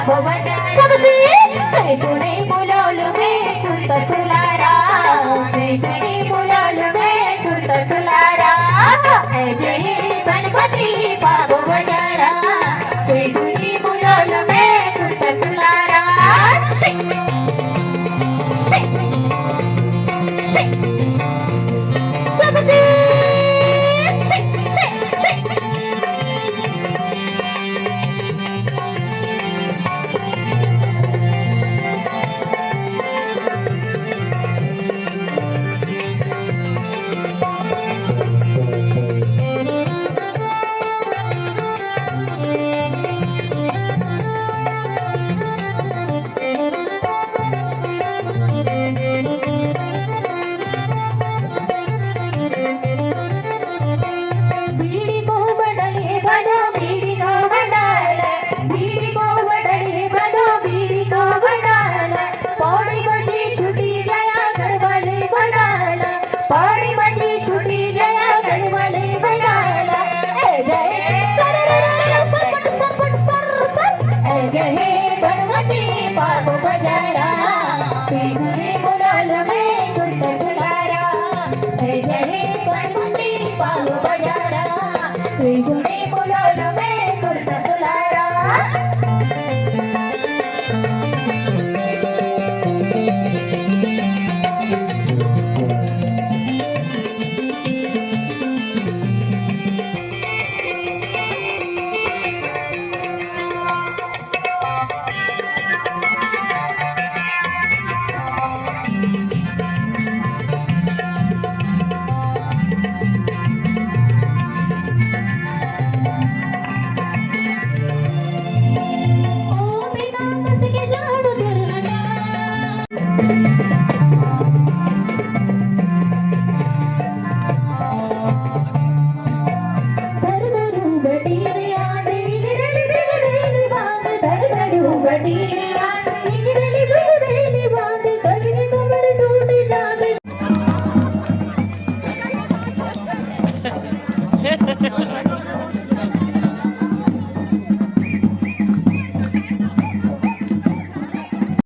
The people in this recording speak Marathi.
बाबू बजारा सबसे पुणे बोलवलं भेटून सुलारा पुणे बोलवलं भेटून सुलारा जय गणपती बाबू बजारा पुणे बोलवलं भेटून सुलारा सबसे जय गणपती बाबू बजारा पुणे बोलवलं भेटून सुलारा जय गणपती बाबू बजारा पुणे